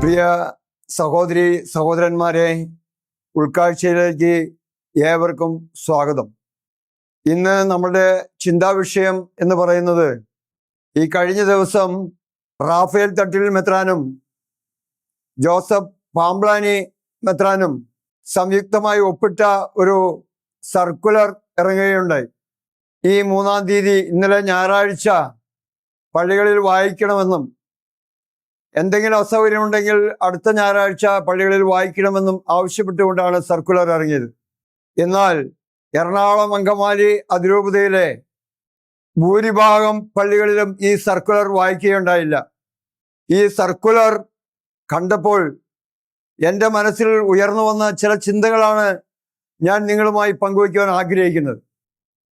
പ്രിയ സഹോദരി സഹോദരന്മാരെ, ഉൾക്കാഴ്ചയിലേക്ക് ഏവർക്കും സ്വാഗതം. ഇന്ന് നമ്മുടെ ചിന്താവിഷയം എന്ന് പറയുന്നത് ഈ കഴിഞ്ഞ ദിവസം റാഫേൽ തട്ടിൽ മെത്രാനും ജോസഫ് പാംബ്ലാനി മെത്രാനും സംയുക്തമായി ഒപ്പിട്ട ഒരു സർക്കുലർ ഇറങ്ങുകയുണ്ടായി. ഈ 3-ാം തീയതി ഇന്നലെ ഞായറാഴ്ച പള്ളികളിൽ വായിക്കണമെന്നും എന്തെങ്കിലും അസൗകര്യമുണ്ടെങ്കിൽ അടുത്ത ഞായറാഴ്ച പള്ളികളിൽ വായിക്കണമെന്നും ആവശ്യപ്പെട്ടുകൊണ്ടാണ് സർക്കുലർ ഇറങ്ങിയത്. എന്നാൽ എറണാകുളം അങ്കമാലി അതിരൂപതയിലെ ഭൂരിഭാഗം പള്ളികളിലും ഈ സർക്കുലർ വായിക്കുകയുണ്ടായില്ല. ഈ സർക്കുലർ കണ്ടപ്പോൾ എൻ്റെ മനസ്സിൽ ഉയർന്നു വന്ന ചില ചിന്തകളാണ് ഞാൻ നിങ്ങളുമായി പങ്കുവയ്ക്കുവാൻ ആഗ്രഹിക്കുന്നത്.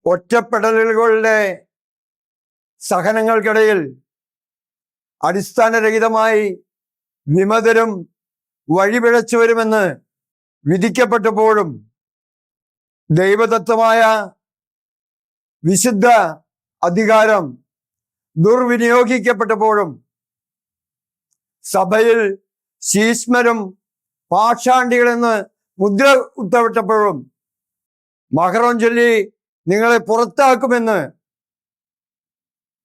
ഒറ്റപ്പെടലുകളുടെ സഹനങ്ങൾക്കിടയിൽ അടിസ്ഥാനരഹിതമായി വിമതരും വഴിപിഴച്ചു വരുമെന്ന് വിധിക്കപ്പെട്ടപ്പോഴും ദൈവദത്തമായ വിശുദ്ധ അധികാരം ദുർവിനിയോഗിക്കപ്പെട്ടപ്പോഴും സഭയിൽ ശീശ്മരും പാഷാണ്ടികളെന്ന് മുദ്ര കുത്തപ്പെട്ടപ്പോഴും മഹറം ചൊല്ലി നിങ്ങളെ പുറത്താക്കുമെന്ന്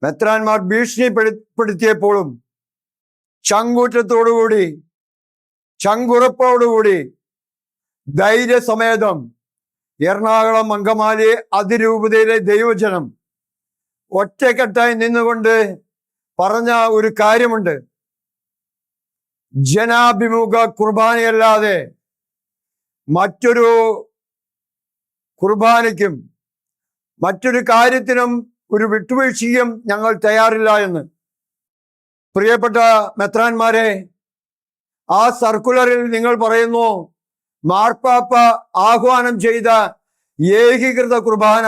മെത്രാന്മാർ ഭീഷണിപ്പെടുത്തിയപ്പോഴും ചങ്കൂറ്റത്തോടുകൂടി ചങ്കുറപ്പോടുകൂടി ധൈര്യസമേതം എറണാകുളം അങ്കമാലി അതിരൂപതയിലെ ദൈവജനം ഒറ്റക്കെട്ടായി നിന്നുകൊണ്ട് പറഞ്ഞ ഒരു കാര്യമുണ്ട്: ജനാഭിമുഖ കുർബാനയല്ലാതെ മറ്റൊരു കുർബാനയ്ക്കും മറ്റൊരു കാര്യത്തിനും ഒരു വിട്ടുവീഴ്ചയും ഞങ്ങൾ തയ്യാറില്ല എന്ന്. പ്രിയപ്പെട്ട മെത്രാന്മാരെ, ആ സർക്കുലറിൽ നിങ്ങൾ പറയുന്നു മാർപ്പാപ്പ ആഹ്വാനം ചെയ്ത ഏകീകൃത കുർബാന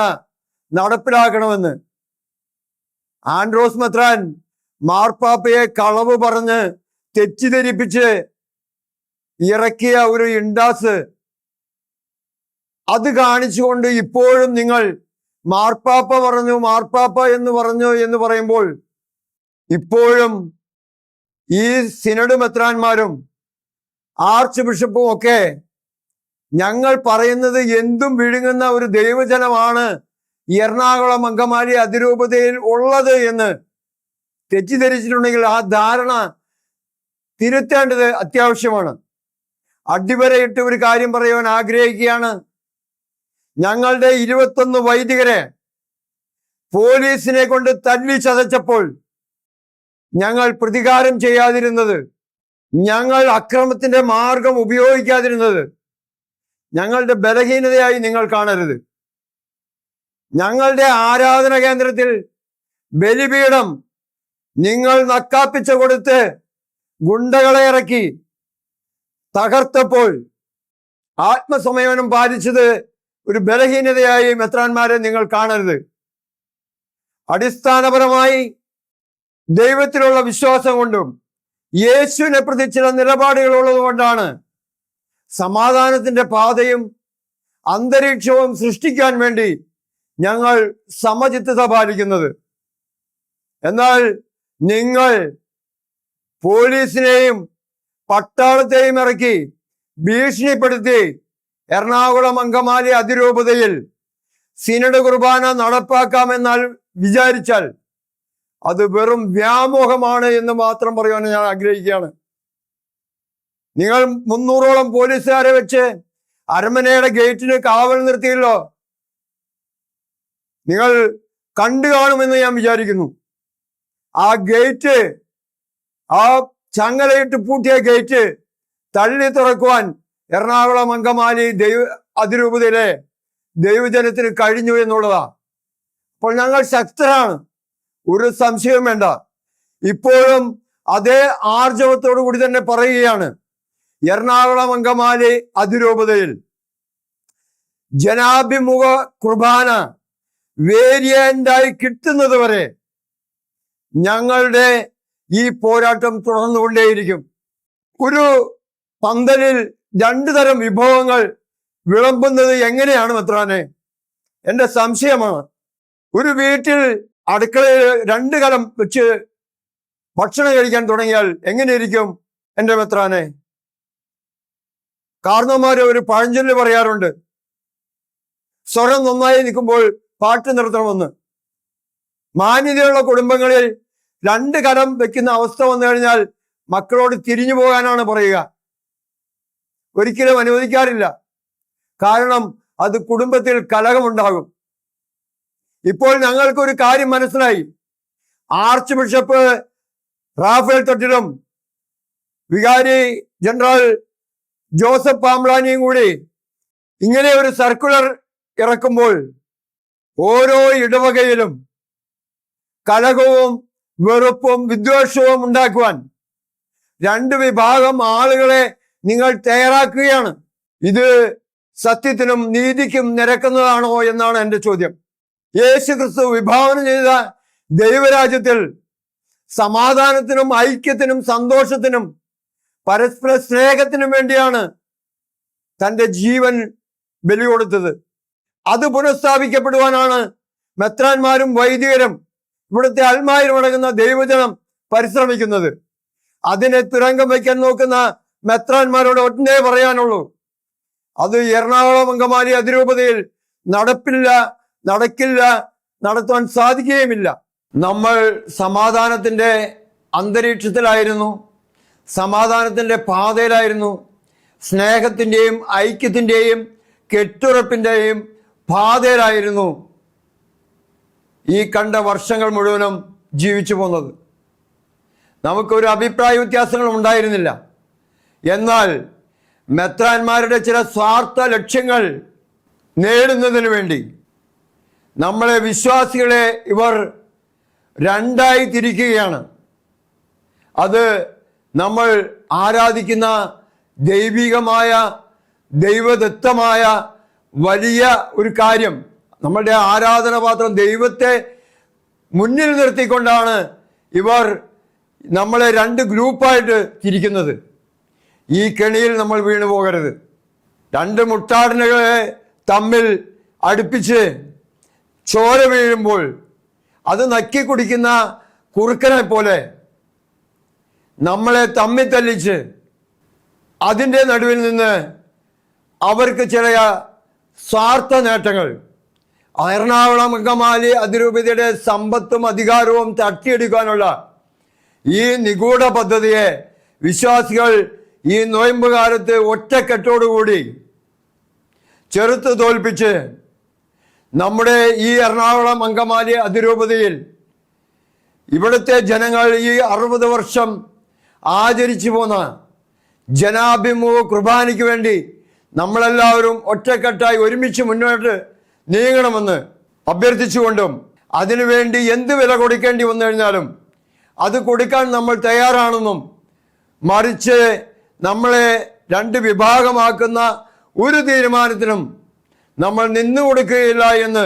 നടപ്പിലാക്കണമെന്ന്. ആൻഡ്രോസ് മെത്രാൻ മാർപ്പാപ്പയെ കളവ് പറഞ്ഞ് തെറ്റിദ്ധരിപ്പിച്ച് ഇറക്കിയ ഒരു ഇൻഡാസ്, അത് കാണിച്ചുകൊണ്ട് ഇപ്പോഴും നിങ്ങൾ മാർപ്പാപ്പ പറഞ്ഞു, മാർപ്പാപ്പ എന്ന് പറഞ്ഞു എന്ന് പറയുമ്പോൾ ഇപ്പോഴും ഈ സിനഡ് മെത്രാന്മാരും ആർച്ച് ബിഷപ്പും ഒക്കെ ഞങ്ങൾ പറയുന്നത് എന്തും വിഴുങ്ങുന്ന ഒരു ദൈവജനമാണ് എറണാകുളം അങ്കമാലി അതിരൂപതയിൽ ഉള്ളത് എന്ന് തെറ്റിദ്ധരിച്ചിട്ടുണ്ടെങ്കിൽ ആ ധാരണ തിരുത്തേണ്ടത് അത്യാവശ്യമാണ്. അടിവരയിട്ട് ഒരു കാര്യം പറയുവാൻ ആഗ്രഹിക്കുകയാണ്. ഞങ്ങളുടെ 21 വൈദികരെ പോലീസിനെ കൊണ്ട് തല്ലി ചതച്ചപ്പോൾ ഞങ്ങൾ പ്രതികാരം ചെയ്യാതിരുന്നത്, ഞങ്ങൾ അക്രമത്തിന്റെ മാർഗം ഉപയോഗിക്കാതിരുന്നത് ഞങ്ങളുടെ ബലഹീനതയായി നിങ്ങൾ കാണരുത്. ഞങ്ങളുടെ ആരാധന കേന്ദ്രത്തിൽ ബലിപീഠം നിങ്ങൾ നക്കാപ്പിച്ച കൊടുത്ത് ഗുണ്ടകളെ ഇറക്കി തകർത്തപ്പോൾ ആത്മസംയമനം പാലിച്ചത് ഒരു ബലഹീനതയായി മെത്രാന്മാരെ നിങ്ങൾ കാണരുത്. അടിസ്ഥാനപരമായി ദൈവത്തിലുള്ള വിശ്വാസം കൊണ്ടും യേശുവിനെ പ്രതി ചില നിലപാടുകൾ ഉള്ളത് കൊണ്ടാണ് സമാധാനത്തിന്റെ പാതയും അന്തരീക്ഷവും സൃഷ്ടിക്കാൻ വേണ്ടി ഞങ്ങൾ സമചിത്തത പാലിക്കുന്നത്. എന്നാൽ നിങ്ങൾ പോലീസിനെയും പട്ടാളത്തെയും ഇറക്കി ഭീഷണിപ്പെടുത്തി എറണാകുളം അങ്കമാലി അതിരൂപതയിൽ സിനഡ് കുർബാന നടപ്പാക്കാമെന്നാൽ വിചാരിച്ചാൽ അത് വെറും വ്യാമോഹമാണ് എന്ന് മാത്രം പറയുവാൻ ഞാൻ ആഗ്രഹിക്കുകയാണ്. നിങ്ങൾ 300ഓളം പോലീസുകാരെ വെച്ച് അരമനയുടെ ഗേറ്റിന് കാവൽ നിർത്തിയല്ലോ. നിങ്ങൾ കണ്ടു കാണുമെന്ന് ഞാൻ വിചാരിക്കുന്നു. ആ ഗേറ്റ്, ആ ചങ്ങലയിട്ട് പൂട്ടിയ ഗേറ്റ് തള്ളി തുറക്കുവാൻ എറണാകുളം അങ്കമാലി അതിരൂപതയിലെ ദൈവജനത്തിന് കഴിഞ്ഞു എന്നുള്ളതാ. അപ്പോൾ ഞങ്ങൾ ശക്തരാണ്, ഒരു സംശയവും വേണ്ട. ഇപ്പോഴും അതേ ആർജവത്തോടു കൂടി തന്നെ പറയുകയാണ്, എറണാകുളം അങ്കമാലി അതിരൂപതയിൽ ജനാഭിമുഖ കുർബാന വേരിയന്റായി കിട്ടുന്നത് വരെ ഞങ്ങളുടെ ഈ പോരാട്ടം തുടർന്നുകൊണ്ടേയിരിക്കും. ഒരു പന്തലിൽ 2 തരം വിഭവങ്ങൾ വിളമ്പുന്നത് എങ്ങനെയാണ് മെത്രാനെ? എൻ്റെ സംശയമാണ്. ഒരു വീട്ടിൽ അടുക്കളയിൽ 2 കലം വെച്ച് ഭക്ഷണം കഴിക്കാൻ തുടങ്ങിയാൽ എങ്ങനെയിരിക്കും? എൻ്റെ മെത്രാനെ. കാരണവന്മാര് ഒരു പഴഞ്ചൊല്ല് പറയാറുണ്ട്, സ്വരം നന്നായി നിൽക്കുമ്പോൾ പാട്ട് നിർത്തണമെന്ന്. മാന്യതയുള്ള കുടുംബങ്ങളിൽ 2 കരം വെക്കുന്ന അവസ്ഥ വന്നു കഴിഞ്ഞാൽ മക്കളോട് തിരിഞ്ഞു പോകാനാണ് പറയുക. ഒരിക്കലും അനുവദിക്കാറില്ല. കാരണം അത് കുടുംബത്തിൽ കലഹമുണ്ടാകും. ഇപ്പോൾ ഞങ്ങൾക്കൊരു കാര്യം മനസ്സിലായി. ആർച്ച് ബിഷപ്പ് റാഫേൽ തട്ടിലും വികാരി ജനറൽ ജോസഫ് പാംബ്ലാനിയും കൂടി ഇങ്ങനെ ഒരു സർക്കുലർ ഇറക്കുമ്പോൾ ഓരോ ഇടവകയിലും കലഹവും വെറുപ്പും വിദ്വേഷവും ഉണ്ടാക്കുവാൻ 2 വിഭാഗം ആളുകളെ നിങ്ങൾ തയ്യാറാക്കുകയാണ്. ഇത് സത്യത്തിനും നീതിക്കും നിരക്കുന്നതാണോ എന്നാണ് എൻ്റെ ചോദ്യം. യേശു ക്രിസ്തു വിഭാവന ചെയ്ത ദൈവരാജ്യത്തിൽ സമാധാനത്തിനും ഐക്യത്തിനും സന്തോഷത്തിനും പരസ്പര സ്നേഹത്തിനും വേണ്ടിയാണ് തൻ്റെ ജീവൻ ബലി കൊടുത്തത്. അത് പുനഃസ്ഥാപിക്കപ്പെടുവാനാണ് മെത്രാന്മാരും വൈദികരും ഇവിടുത്തെ അൽമായരും അടങ്ങുന്ന ദൈവജനം പരിശ്രമിക്കുന്നത്. അതിനെ തുരങ്കം വയ്ക്കാൻ നോക്കുന്ന മെത്രാന്മാരോട് ഒന്നേ പറയാനുള്ളൂ, അത് എറണാകുളം അങ്കമാലി അതിരൂപതയിൽ നടക്കില്ല, നടത്താൻ സാധിക്കുകയുമില്ല. നമ്മൾ സമാധാനത്തിന്റെ അന്തരീക്ഷത്തിലായിരുന്നു, സമാധാനത്തിന്റെ പാതയിലായിരുന്നു, സ്നേഹത്തിന്റെയും ഐക്യത്തിന്റെയും കെട്ടുറപ്പിന്റെയും പാതയിലായിരുന്നു ഈ കണ്ട വർഷങ്ങൾ മുഴുവനും ജീവിച്ചു പോന്നത്. നമുക്കൊരു അഭിപ്രായ വ്യത്യാസങ്ങളും ഉണ്ടായിരുന്നില്ല. എന്നാൽ മെത്രാന്മാരുടെ ചില സ്വാർത്ഥ ലക്ഷ്യങ്ങൾ നേടുന്നതിന് വേണ്ടി നമ്മളെ വിശ്വാസികളെ ഇവർ 2ആയി തിരിക്കുകയാണ്. അത് നമ്മൾ ആരാധിക്കുന്ന ദൈവികമായ ദൈവദത്തമായ വലിയ ഒരു കാര്യം, നമ്മളുടെ ആരാധനാപാത്രം ദൈവത്തെ മുന്നിൽ നിർത്തിക്കൊണ്ടാണ് ഇവർ നമ്മളെ 2 ഗ്രൂപ്പായിട്ട് തിരിക്കുന്നത്. ഈ കെണിയിൽ നമ്മൾ വീണു പോകരുത്. 2 മുട്ടാടനുകളെ തമ്മിൽ അടുപ്പിച്ച് ചോര വീഴുമ്പോൾ അത് നക്കി കുടിക്കുന്ന കുറുക്കനെ പോലെ നമ്മളെ തമ്മിൽ തല്ലിച്ച് അതിൻ്റെ നടുവിൽ നിന്ന് അവർക്ക് ചില സ്വാർത്ഥ നേട്ടങ്ങൾ, എറണാകുളം അങ്കമാലി അതിരൂപതയുടെ സമ്പത്തും അധികാരവും തട്ടിയെടുക്കാനുള്ള ഈ നിഗൂഢ പദ്ധതിയെ വിശ്വാസികൾ ഈ നോയമ്പ് കാലത്ത് ഒറ്റക്കെട്ടോടുകൂടി ചെറുത്ത് തോൽപ്പിച്ച് നമ്മുടെ ഈ എറണാകുളം അങ്കമാലി അതിരൂപതയിൽ ഇവിടുത്തെ ജനങ്ങൾ ഈ 60 വർഷം ആചരിച്ചു പോന്ന ജനാഭിമുഖ കുർബാനയ്ക്ക് വേണ്ടി നമ്മളെല്ലാവരും ഒറ്റക്കെട്ടായി ഒരുമിച്ച് മുന്നോട്ട് നീങ്ങണമെന്ന് അഭ്യർത്ഥിച്ചുകൊണ്ടും അതിനുവേണ്ടി എന്ത് വില കൊടുക്കേണ്ടി വന്നു കഴിഞ്ഞാലും അത് കൊടുക്കാൻ നമ്മൾ തയ്യാറാണെന്നും, മറിച്ച് നമ്മളെ 2 വിഭാഗമാക്കുന്ന ഒരു തീരുമാനത്തിനും നമ്മൾ നിന്നു കൊടുക്കുകയില്ല എന്ന്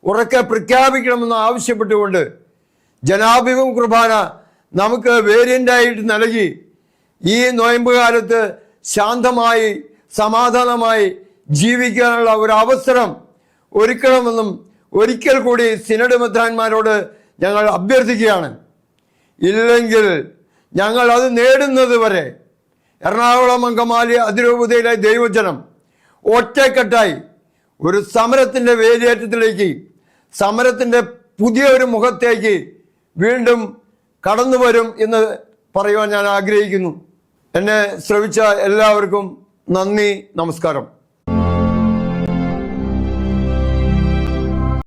ഉറക്കെ പ്രഖ്യാപിക്കണമെന്ന് ആവശ്യപ്പെട്ടുകൊണ്ട് ജനാഭിമുഖ കുർബാന നമുക്ക് വേരിയൻ്റായിട്ട് നൽകി ഈ നോയമ്പ് കാലത്ത് ശാന്തമായി സമാധാനമായി ജീവിക്കാനുള്ള ഒരു അവസരം ഒരുക്കണമെന്നും ഒരിക്കൽ കൂടി സിനഡ് മെത്രാന്മാരോട് ഞങ്ങൾ അഭ്യർത്ഥിക്കുകയാണ്. ഇല്ലെങ്കിൽ ഞങ്ങൾ അത് നേടുന്നത് വരെ എറണാകുളം അങ്കമാലി അതിരൂപതയിലെ ദൈവജനം ഒറ്റക്കെട്ടായി ഒരു സമരത്തിൻ്റെ വേലിയേറ്റത്തിലേക്ക്, സമരത്തിൻ്റെ പുതിയ ഒരു മുഖത്തേക്ക് വീണ്ടും കടന്നു വരും എന്ന് പറയുവാൻ ഞാൻ ആഗ്രഹിക്കുന്നു. എന്നെ ശ്രവിച്ച എല്ലാവർക്കും നന്ദി, നമസ്കാരം.